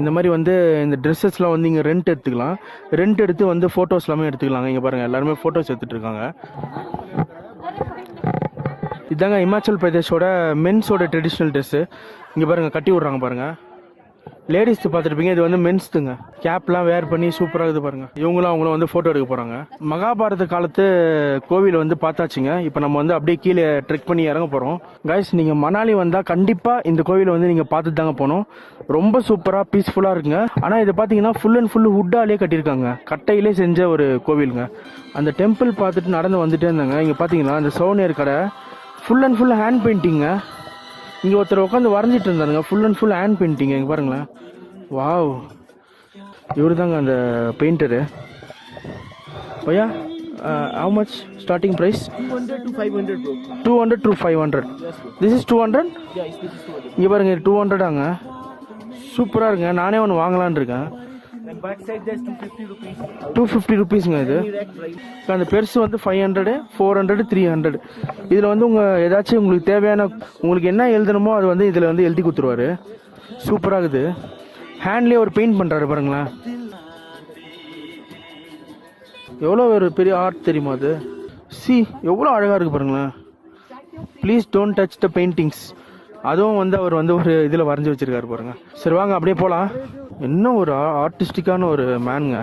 இந்த மாதிரி வந்து இந்த ட்ரெஸ்ஸஸ்லாம் வந்து இங்கே ரெண்ட் எடுத்துக்கலாம். ரெண்ட் எடுத்து வந்து ஃபோட்டோஸ் எல்லாமே எடுத்துக்கலாங்க. இங்கே பாருங்கள் எல்லாருமே ஃபோட்டோஸ் எடுத்துகிட்டு இருக்காங்க. இதாங்க இமாச்சல் பிரதேஷோட மென்ஸோட ட்ரெடிஷ்னல் ட்ரெஸ்ஸு. இங்கே பாருங்கள் கட்டி விட்றாங்க பாருங்கள். லேடிஸ் பார்த்துருப்பீங்க, இது வந்து மென்ஸ்துங்க. கேப்லாம் வேர் பண்ணி சூப்பராக இருக்குது பாருங்கள். இவங்களும் அவங்களும் வந்து ஃபோட்டோ எடுக்க போகிறாங்க. மகாபாரத காலத்து கோவில் வந்து பார்த்தாச்சுங்க. இப்போ நம்ம வந்து அப்படியே கீழே ட்ரெக் பண்ணி இறங்க போகிறோம். கைஸ், நீங்கள் மணாலி வந்தால் கண்டிப்பாக இந்த கோவிலை வந்து நீங்கள் பார்த்துட்டு தாங்க போகணும். ரொம்ப சூப்பராக பீஸ்ஃபுல்லாக இருக்குங்க. ஆனால் இதை பார்த்தீங்கன்னா ஃபுல் அண்ட் ஃபுல் வுட்டாலே கட்டியிருக்காங்க. கட்டையிலே செஞ்ச ஒரு கோவிலுங்க. அந்த டெம்பிள் பார்த்துட்டு நடந்து வந்துட்டே இருந்தாங்க. இங்கே பார்த்தீங்கன்னா அந்த சோனியர் கடை ஃபுல் அண்ட் ஃபுல் ஹேண்ட் பெயிண்டிங்க. இங்கே ஒருத்தர் உட்காந்து வரைஞ்சிட்டு இருந்தாருங்க. Full and full hand painting. இங்கே பாருங்களேன். வாவ், இவரு தாங்க அந்த பெயிண்டரு. பையா, how much starting price? 200 to 500 bro. 200 to 500. This is 200? Yeah, this is 200. இங்கே பாருங்க 200ஆங்க. சூப்பராக இருக்குங்க. நானே ஒன்று வாங்கலான்னு இருக்கேன். And back side there's 250 rupees. 250 ருபீஸுங்க இது. Direct price. அந்த பெருசு வந்து 500, 400, 300. இதில் வந்து உங்கள் ஏதாச்சும் உங்களுக்கு தேவையான உங்களுக்கு என்ன எழுதணுமோ அது வந்து இதில் வந்து எழுதி கொடுத்துருவாரு. சூப்பராக இருக்குது. ஹேண்ட்லேயே ஒரு பெயிண்ட் பண்ணுறாரு பாருங்களேன். எவ்வளோ ஒரு பெரிய ஆர்ட் தெரியுமா அது. எவ்வளோ அழகாக இருக்குது பாருங்களேன். Please don't touch the paintings. அதுவும் வந்து அவர் வந்து ஒரு இதில் வரைஞ்சி வச்சிருக்காரு பாருங்க. சரி வாங்க அப்படியே போகலாம். என்ன ஒரு ஆர்டிஸ்டிக்கான ஒரு மேனுங்க.